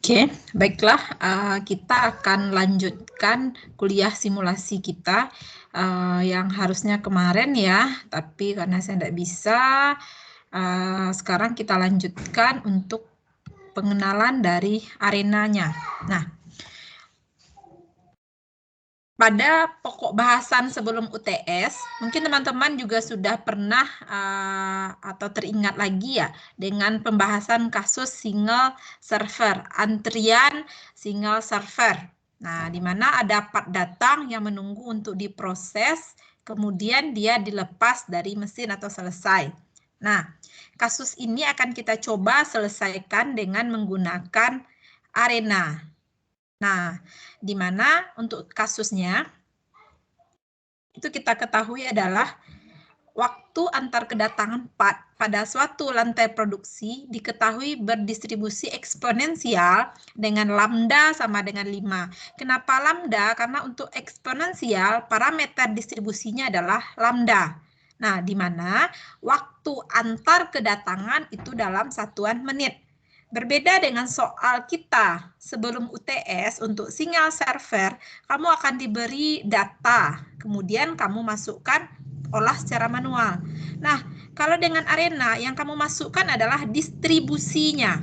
Oke, baiklah, kita akan lanjutkan kuliah simulasi kita yang harusnya kemarin ya, tapi karena saya tidak bisa, sekarang kita lanjutkan untuk pengenalan dari arenanya. Nah, pada pokok bahasan sebelum UTS, mungkin teman-teman juga sudah pernah atau teringat lagi ya dengan pembahasan kasus single server, antrian single server. Nah, di mana ada part datang yang menunggu untuk diproses, kemudian dia dilepas dari mesin atau selesai. Nah, kasus ini akan kita coba selesaikan dengan menggunakan arena. Nah, di mana untuk kasusnya itu kita ketahui adalah waktu antar kedatangan part pada suatu lantai produksi diketahui berdistribusi eksponensial dengan lambda sama dengan 5. Kenapa lambda? Karena untuk eksponensial parameter distribusinya adalah lambda. Nah, di mana waktu antar kedatangan itu dalam satuan menit. Berbeda dengan soal kita sebelum UTS untuk single server, kamu akan diberi data, kemudian kamu masukkan olah secara manual. Nah, kalau dengan arena yang kamu masukkan adalah distribusinya.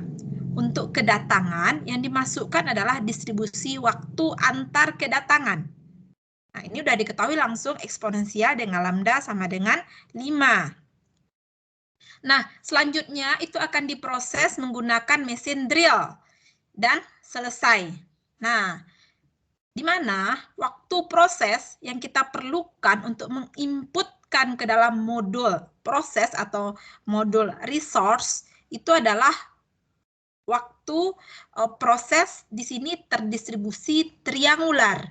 Untuk kedatangan yang dimasukkan adalah distribusi waktu antar kedatangan. Nah, ini udah diketahui langsung eksponensial dengan lambda sama dengan 5. Nah, selanjutnya itu akan diproses menggunakan mesin drill dan selesai. Nah, di mana waktu proses yang kita perlukan untuk menginputkan ke dalam modul proses atau modul resource itu adalah waktu proses di sini terdistribusi triangular.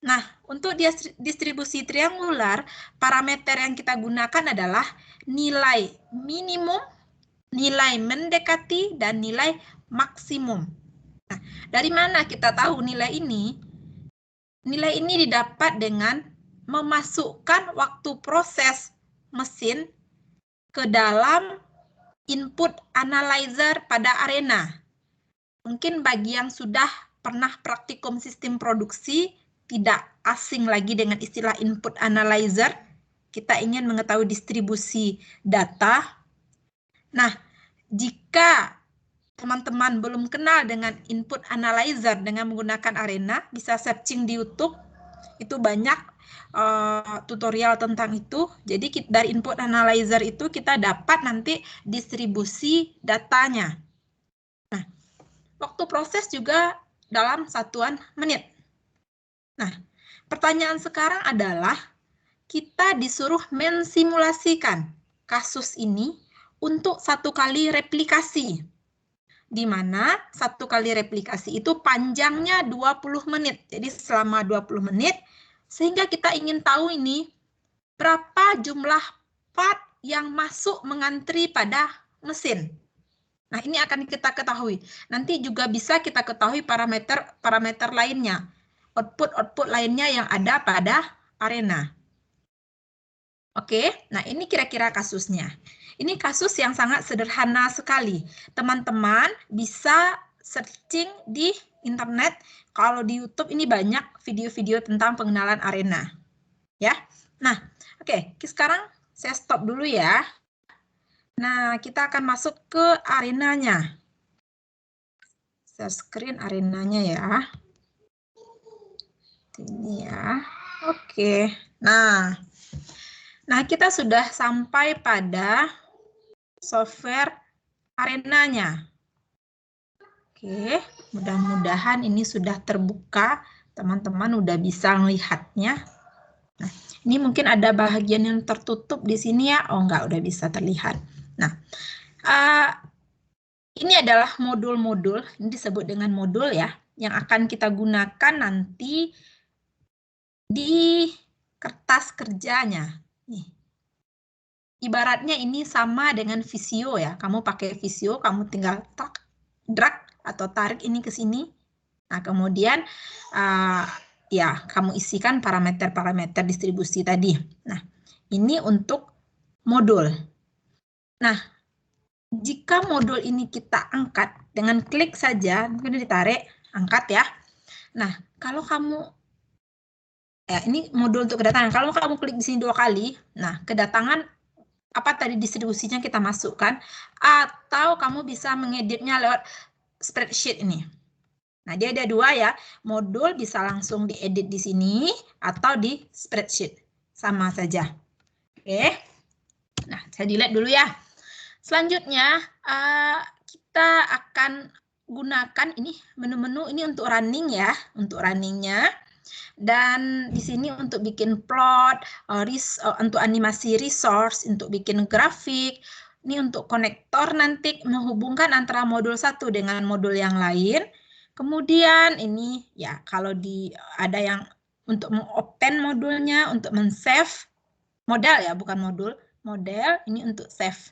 Nah, untuk distribusi triangular, parameter yang kita gunakan adalah nilai minimum, nilai mendekati, dan nilai maksimum. Nah, dari mana kita tahu nilai ini? Nilai ini didapat dengan memasukkan waktu proses mesin ke dalam input analyzer pada arena. Mungkin bagi yang sudah pernah praktikum sistem produksi, tidak asing lagi dengan istilah input analyzer. Kita ingin mengetahui distribusi data. Nah, jika teman-teman belum kenal dengan input analyzer dengan menggunakan arena, bisa searching di YouTube. Itu banyak tutorial tentang itu. Jadi dari input analyzer itu kita dapat nanti distribusi datanya. Nah, waktu proses juga dalam satuan menit. Nah, pertanyaan sekarang adalah kita disuruh mensimulasikan kasus ini untuk 1 kali replikasi. Di mana 1 kali replikasi itu panjangnya 20 menit. Jadi selama 20 menit, sehingga kita ingin tahu ini berapa jumlah part yang masuk mengantri pada mesin. Nah, ini akan kita ketahui. Nanti juga bisa kita ketahui parameter lainnya. Output lainnya yang ada pada arena. Oke, nah ini kira-kira kasusnya. Ini kasus yang sangat sederhana sekali. Teman-teman bisa searching di internet. Kalau di YouTube ini banyak video-video tentang pengenalan arena. Ya. Nah, oke, sekarang saya stop dulu ya. Nah, kita akan masuk ke arenanya. Share screen arenanya ya. Ini ya. Oke. Nah, kita sudah sampai pada software arenanya. Oke, mudah-mudahan ini sudah terbuka. Teman-teman udah bisa melihatnya. Nah, ini mungkin ada bagian yang tertutup di sini ya. Oh, enggak, udah bisa terlihat. Nah, ini adalah modul-modul, ini disebut dengan modul ya, yang akan kita gunakan nanti di kertas kerjanya. Nih. Ibaratnya ini sama dengan Visio ya. Kamu pakai Visio, kamu tinggal drag atau tarik ini ke sini. Nah, kemudian ya kamu isikan parameter-parameter distribusi tadi. Nah, ini untuk modul. Nah, jika modul ini kita angkat Dengan klik saja, mungkin ditarik, angkat ya. Nah, kalau kamu, ini modul untuk kedatangan. Kalau kamu klik di sini 2 kali, nah kedatangan apa tadi distribusinya kita masukkan, atau kamu bisa mengeditnya lewat spreadsheet ini. Nah, dia ada 2 ya, modul bisa langsung diedit di sini atau di spreadsheet, sama saja. Oke, nah saya delete dulu ya. Selanjutnya kita akan gunakan ini menu-menu ini untuk running ya, untuk runningnya. Dan di sini untuk bikin plot, untuk animasi resource, untuk bikin grafik. Ini untuk konektor nanti menghubungkan antara modul satu dengan modul yang lain. Kemudian ini ya kalau ada yang untuk mengopen modulnya, untuk men-save model ya, bukan modul, model ini untuk save.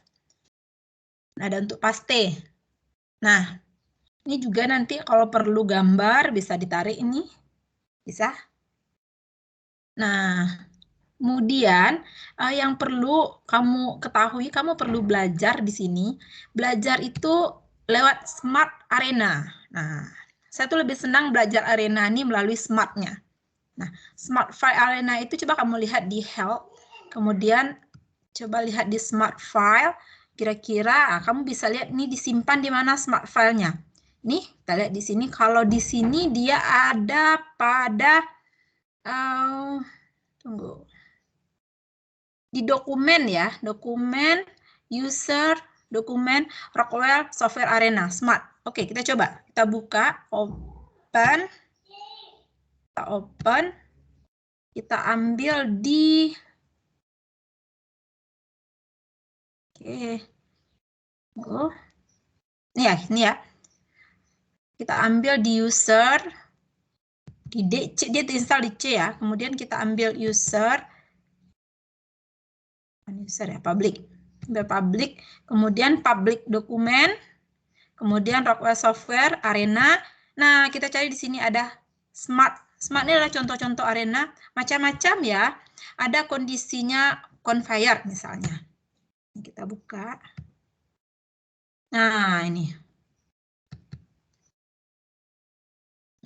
Ada untuk paste. Nah, ini juga nanti kalau perlu gambar bisa ditarik ini. Bisa. Nah, kemudian yang perlu kamu ketahui, kamu perlu belajar di sini. Belajar itu lewat Smart Arena. Nah, saya tuh lebih senang belajar Arena ini melalui Smart-nya. Nah, Smart File Arena itu coba kamu lihat di Help. Kemudian coba lihat di Smart File. Kira-kira kamu bisa lihat ini disimpan di mana Smart File-nya. Nih, kita lihat di sini. Kalau di sini dia ada pada tunggu. Di dokumen ya, dokumen user, dokumen Rockwell Software Arena Smart. Oke, kita coba. Kita buka, open. Kita open. Kita ambil di Oke. Go. Ini ya. Kita ambil di user. Di DC, dia terinstall di C ya. Kemudian kita ambil user. User ya, public. Ambil public. Kemudian public dokumen. Kemudian Rockwell Software Arena. Nah, kita cari di sini ada Smart. Smart ini adalah contoh-contoh Arena. Macam-macam ya. Ada kondisinya conveyor misalnya. Kita buka. Nah, ini.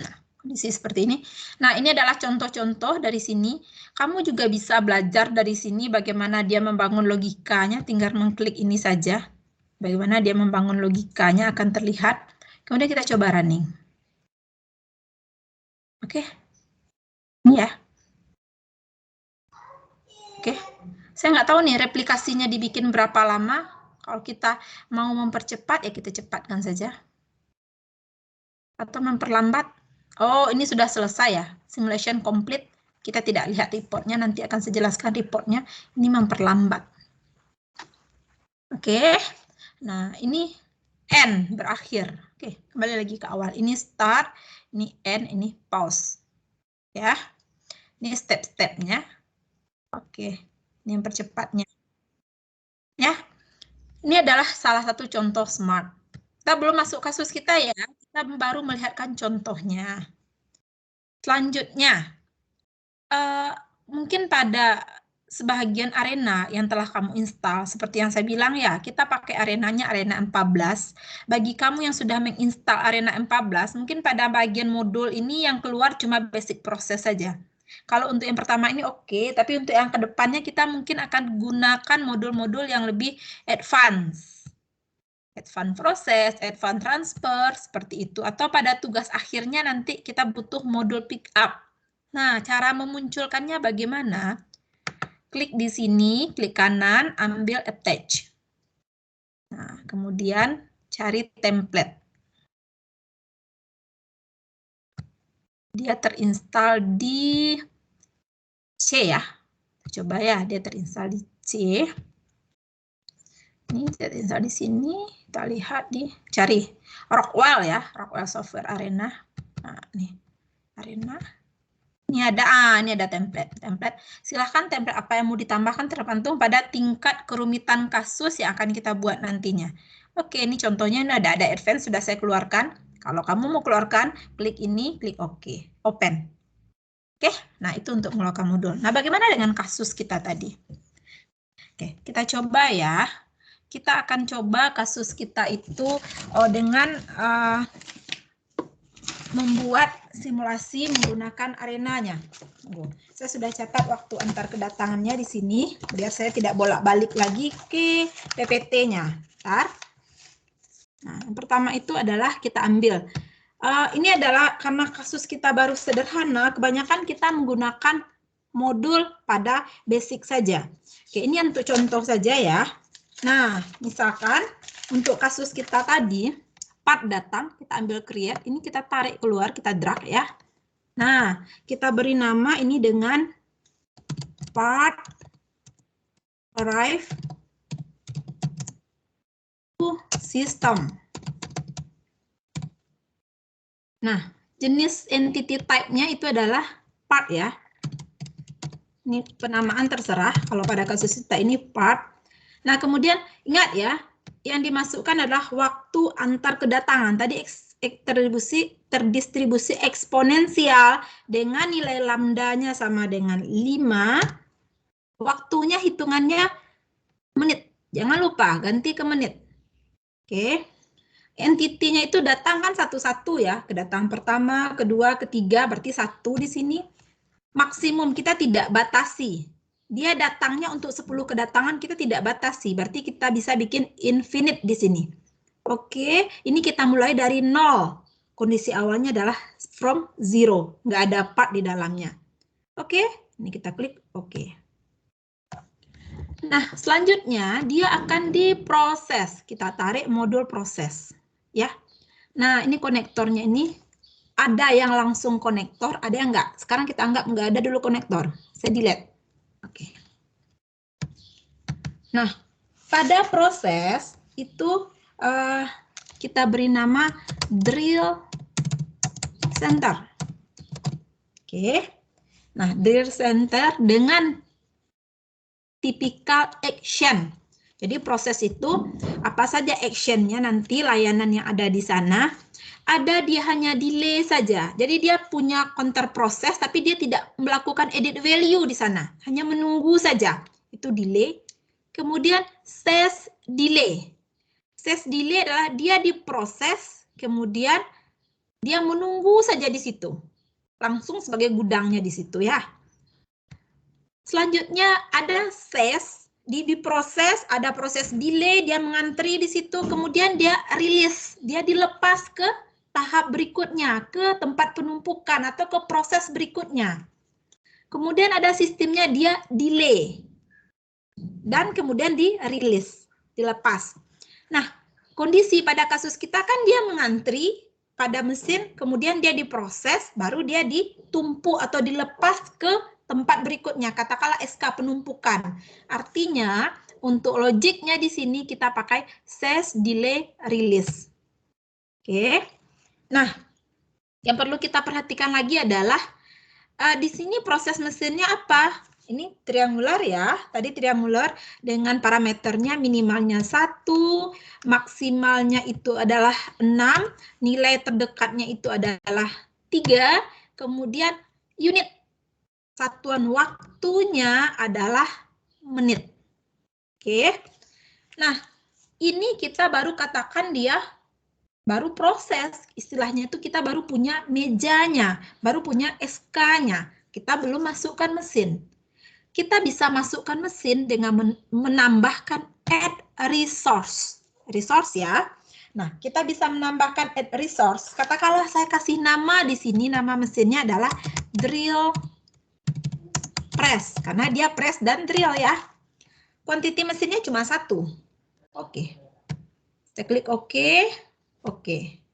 Nah, kondisi seperti ini. Nah, ini adalah contoh-contoh dari sini. Kamu juga bisa belajar dari sini bagaimana dia membangun logikanya. Tinggal mengklik ini saja. Bagaimana dia membangun logikanya akan terlihat. Kemudian kita coba running. Oke. Ini ya. Oke. Saya nggak tahu nih replikasinya dibikin berapa lama. Kalau kita mau mempercepat, ya kita cepatkan saja. Atau memperlambat. Oh, ini sudah selesai ya. Simulation complete. Kita tidak lihat reportnya, nanti akan saya jelaskan reportnya. Ini memperlambat. Oke. Nah, ini end, berakhir. Oke, kembali lagi ke awal. Ini start, ini end, ini pause. Ya. Ini step-stepnya. Oke, ini yang percepatnya. Ya. Ini adalah salah satu contoh smart. Kita belum masuk kasus kita ya, kita baru melihatkan contohnya. Selanjutnya, mungkin pada sebagian arena yang telah kamu install, seperti yang saya bilang ya, kita pakai arenanya Arena 14. Bagi kamu yang sudah menginstal Arena 14, mungkin pada bagian modul ini yang keluar cuma basic proses saja. Kalau untuk yang pertama ini oke, tapi untuk yang kedepannya kita mungkin akan gunakan modul-modul yang lebih advance. Advance proses, advance transfer, seperti itu. Atau pada tugas akhirnya nanti kita butuh modul pick up. Nah, cara memunculkannya bagaimana? Klik di sini, klik kanan, ambil attach. Nah, kemudian cari template. Dia terinstall di C ya. Coba ya, dia terinstall di C. Ini terinstall di sini. Kita lihat cari Rockwell ya, Rockwell Software Arena. Nah, nih Arena. Ini ada template. Silahkan template apa yang mau ditambahkan tergantung pada tingkat kerumitan kasus yang akan kita buat nantinya. Oke, ini contohnya ini ada advance sudah saya keluarkan. Kalau kamu mau keluarkan, klik ini, klik OK, open. Oke, nah itu untuk mengeluarkan modul. Nah, bagaimana dengan kasus kita tadi? Oke, kita coba ya. kita akan coba kasus kita itu dengan membuat simulasi menggunakan arenanya. Saya sudah catat waktu antar kedatangannya di sini, biar saya tidak bolak-balik lagi ke PPT-nya. Nah, yang pertama itu adalah kita ambil. Ini adalah karena kasus kita baru sederhana, kebanyakan kita menggunakan modul pada basic saja. Oke, ini untuk contoh saja ya. Nah, misalkan untuk kasus kita tadi, part datang, kita ambil create, ini kita tarik keluar, kita drag ya. Nah, kita beri nama ini dengan part arrive to system. Nah, jenis entity type-nya itu adalah part ya. Ini penamaan terserah, kalau pada kasus kita ini part. Nah, kemudian ingat ya, yang dimasukkan adalah waktu antar kedatangan. Tadi terdistribusi eksponensial dengan nilai lambdanya sama dengan 5. Waktunya hitungannya menit. Jangan lupa ganti ke menit. Oke. Entity-nya itu datang kan satu-satu ya. Kedatangan pertama, kedua, ketiga, berarti 1 di sini. Maksimum kita tidak batasi. Dia datangnya untuk 10 kedatangan, kita tidak batasi. Berarti kita bisa bikin infinite di sini. Oke, ini kita mulai dari 0. Kondisi awalnya adalah from 0. Nggak ada part di dalamnya. Oke, ini kita klik oke. Nah, selanjutnya dia akan diproses. Kita tarik modul proses. Ya. Nah, ini konektornya ini. Ada yang langsung konektor, ada yang enggak. Sekarang kita anggap enggak ada dulu konektor. Saya delete. Oke. Nah, pada proses itu kita beri nama drill center. Oke. Nah, drill center dengan typical action. Jadi proses itu apa saja actionnya nanti layanan yang ada di sana. Ada dia hanya delay saja. Jadi dia punya counter proses tapi dia tidak melakukan edit value di sana. Hanya menunggu saja. Itu delay. Kemudian sess delay. Sess delay adalah dia diproses, kemudian dia menunggu saja di situ. Langsung sebagai gudangnya di situ ya. Selanjutnya ada sess, diproses, ada proses delay, dia mengantri di situ, kemudian dia rilis, dia dilepas ke tahap berikutnya, ke tempat penumpukan atau ke proses berikutnya. Kemudian ada sistemnya dia delay. Dan kemudian dirilis, dilepas. Nah, kondisi pada kasus kita kan dia mengantri pada mesin, kemudian dia diproses, baru dia ditumpuk atau dilepas ke tempat berikutnya, katakanlah SK penumpukan. Artinya, untuk logiknya di sini kita pakai sess delay release. Oke. Nah, yang perlu kita perhatikan lagi adalah di sini proses mesinnya apa? Ini triangular ya. Tadi triangular dengan parameternya minimalnya 1, maksimalnya itu adalah 6, nilai terdekatnya itu adalah 3, kemudian unit satuan waktunya adalah menit. Oke. Nah, ini kita baru katakan dia baru proses, istilahnya itu kita baru punya mejanya, baru punya SK-nya. Kita belum masukkan mesin. Kita bisa masukkan mesin dengan menambahkan add resource. Resource ya. Nah, kita bisa menambahkan add resource. Katakanlah saya kasih nama di sini, nama mesinnya adalah drill press. Karena dia press dan drill ya. Quantity mesinnya cuma 1. Oke. Saya klik oke. Oke.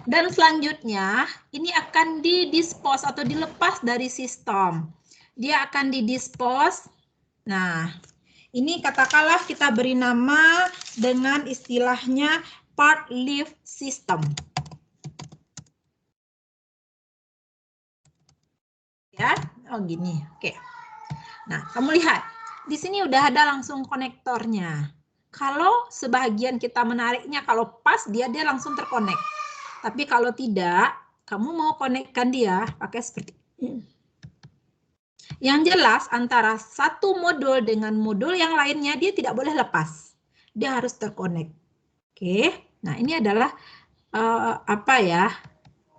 Dan selanjutnya, ini akan didispose atau dilepas dari sistem. Dia akan didispose. Nah, ini katakanlah kita beri nama dengan istilahnya part leave system. Ya, oh gini. Oke. Nah, kamu lihat. Di sini udah ada langsung konektornya. Kalau sebagian kita menariknya, kalau pas dia langsung terkonek. Tapi kalau tidak, kamu mau konekkan dia pakai seperti ini. Yang jelas antara satu modul dengan modul yang lainnya dia tidak boleh lepas. dia harus terkonek. Oke, nah ini adalah apa ya?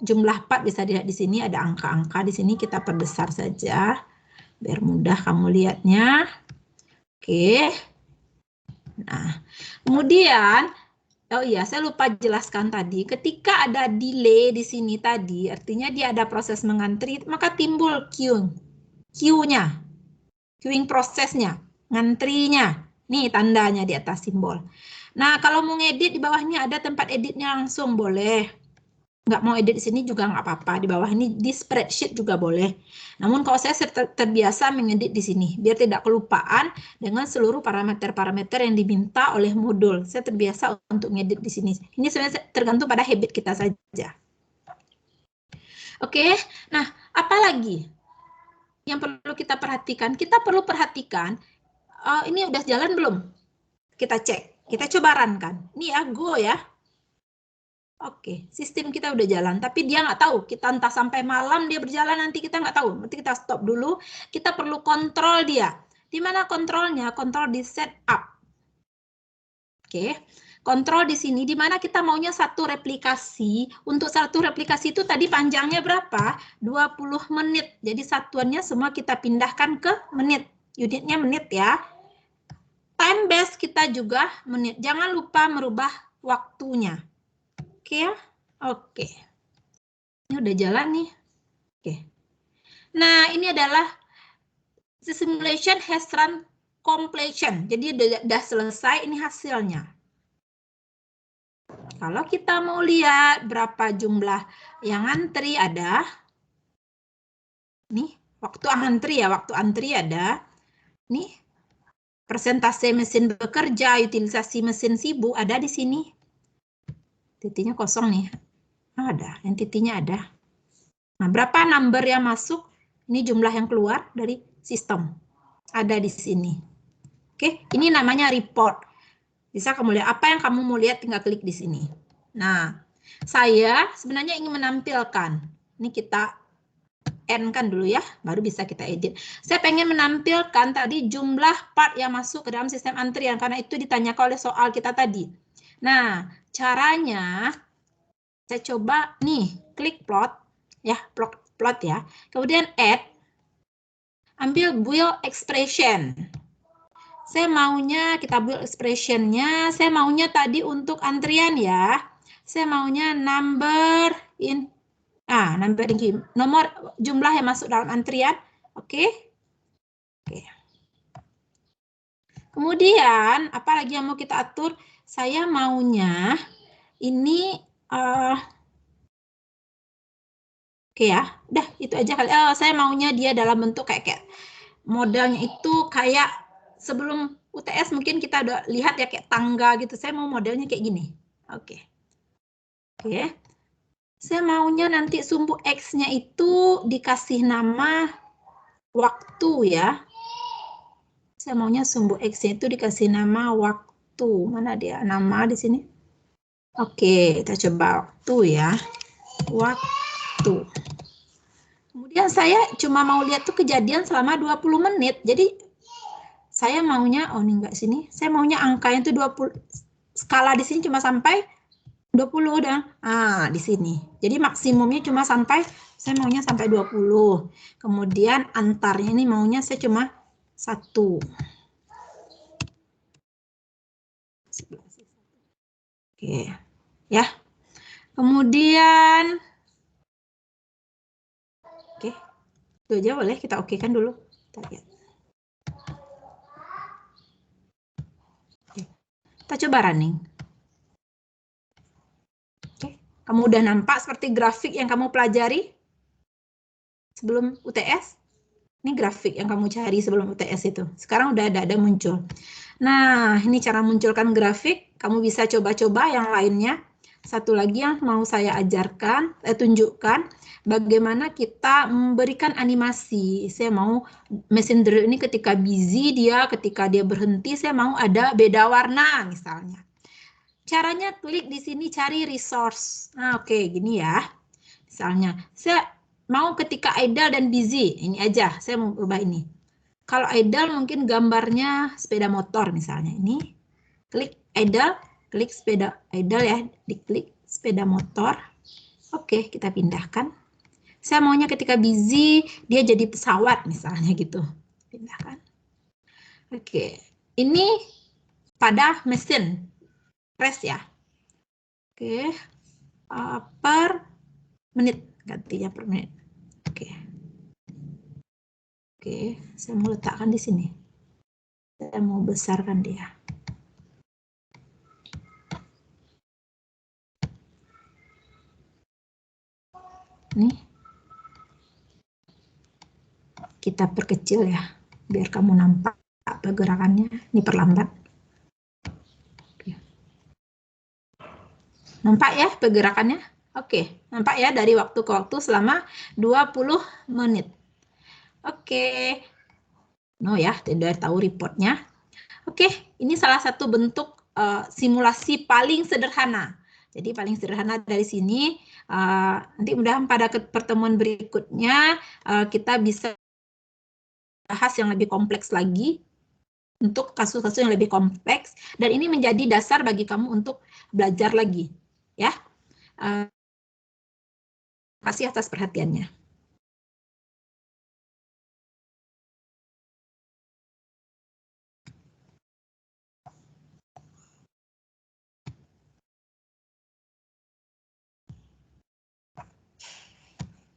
Jumlah part bisa dilihat di sini, ada angka-angka di sini, kita perbesar saja biar mudah kamu lihatnya. Oke. Nah, kemudian oh iya, saya lupa jelaskan tadi, ketika ada delay di sini tadi, artinya dia ada proses mengantri, maka timbul queue-nya, queuing prosesnya, ngantrinya. Nih tandanya di atas simbol. Nah, kalau mau ngedit di bawahnya ada tempat editnya langsung boleh. Nggak mau edit di sini juga nggak apa-apa. Di bawah ini di spreadsheet juga boleh. Namun kalau saya terbiasa mengedit di sini, biar tidak kelupaan dengan seluruh parameter-parameter yang diminta oleh modul. Saya terbiasa untuk ngedit di sini. Ini sebenarnya tergantung pada habit kita saja. Oke, nah apa lagi yang perlu kita perhatikan? Kita perlu perhatikan, ini udah jalan belum? Kita cek, kita coba run kan. Ini ya, go ya. Oke, sistem kita udah jalan, tapi dia nggak tahu. Kita entah sampai malam dia berjalan, nanti kita nggak tahu. Nanti kita stop dulu. Kita perlu kontrol dia. Di mana kontrolnya? Kontrol di setup. Oke, kontrol di sini. Di mana kita maunya satu replikasi. Untuk satu replikasi itu tadi panjangnya berapa? 20 menit. Jadi satuannya semua kita pindahkan ke menit. Unitnya menit ya. Time base kita juga menit. Jangan lupa merubah waktunya. Oke ya? Oke. Ini udah jalan nih. Oke. Nah, ini adalah the simulation has run completion. Jadi udah selesai, ini hasilnya. Kalau kita mau lihat berapa jumlah yang antri ada. Nih, waktu antri ya, waktu antri ada. Nih, persentase mesin bekerja, utilisasi mesin sibuk ada di sini. Titiknya kosong nih. Ada, yang titiknya ada. Nah, berapa number yang masuk? Ini jumlah yang keluar dari sistem. Ada di sini. Oke, ini namanya report. Bisa kamu lihat apa yang kamu mau lihat, tinggal klik di sini. Nah, saya sebenarnya ingin menampilkan. Ini kita end kan dulu ya, baru bisa kita edit. Saya pengen menampilkan tadi jumlah part yang masuk ke dalam sistem antrian, karena itu ditanyakan oleh soal kita tadi. Nah, caranya saya coba nih, klik plot ya, plot ya. Kemudian add, ambil build expression. Saya maunya kita build expression-nya, saya maunya tadi untuk antrian ya. Saya maunya number in nomor jumlah yang masuk dalam antrian. Oke. Oke. Kemudian apa lagi yang mau kita atur? Saya maunya ini oke ya, udah itu aja kali. Saya maunya dia dalam bentuk kayak modelnya itu kayak sebelum UTS mungkin kita udah lihat ya kayak tangga gitu. Saya mau modelnya kayak gini. Oke. Oke. Saya maunya nanti sumbu X-nya itu dikasih nama waktu ya. Saya maunya sumbu X-nya itu dikasih nama waktu. Mana dia? Nama di sini. Oke, kita coba waktu ya. Waktu. Kemudian saya cuma mau lihat tuh kejadian selama 20 menit. Jadi saya maunya, oh ini enggak sini. Saya maunya angkanya itu 20. Skala di sini cuma sampai 20 udah. Di sini. Jadi maksimumnya cuma sampai, saya maunya sampai 20. Kemudian antarnya ini maunya saya cuma 1. Oke. Ya. Kemudian oke. Itu aja boleh kita okekan dulu. Kita lihat. Oke. Kita coba running. Oke. Kamu udah nampak seperti grafik yang kamu pelajari sebelum UTS? Ini grafik yang kamu cari sebelum UTS itu. Sekarang udah ada muncul. Nah, ini cara munculkan grafik. Kamu bisa coba-coba yang lainnya. Satu lagi yang mau saya ajarkan, tunjukkan bagaimana kita memberikan animasi. Saya mau mesin drill ini ketika busy dia, ketika dia berhenti, saya mau ada beda warna misalnya. Caranya klik di sini cari resource. Nah, oke, gini ya. Misalnya, saya mau ketika idle dan busy, ini aja, saya mau ubah ini. Kalau idle mungkin gambarnya sepeda motor misalnya, ini. Klik idle, klik sepeda idle ya, diklik sepeda motor. Oke, kita pindahkan. Saya maunya ketika busy dia jadi pesawat misalnya gitu. Pindahkan. Oke, ini pada mesin press ya. Oke, per menit, gantinya per menit. Oke. Oke, saya mau letakkan di sini. Saya mau besarkan dia. Nih. Kita perkecil ya, biar kamu nampak pergerakannya. Ini perlambat. Oke. Nampak ya pergerakannya? Oke, nampak ya dari waktu ke waktu selama 20 menit. Oke. No ya, tidak tahu reportnya. Oke, ini salah satu bentuk simulasi paling sederhana. Jadi paling sederhana dari sini, nanti mudah-mudahan pada pertemuan berikutnya kita bisa bahas yang lebih kompleks lagi, untuk kasus-kasus yang lebih kompleks, dan ini menjadi dasar bagi kamu untuk belajar lagi. Ya, terima kasih atas perhatiannya.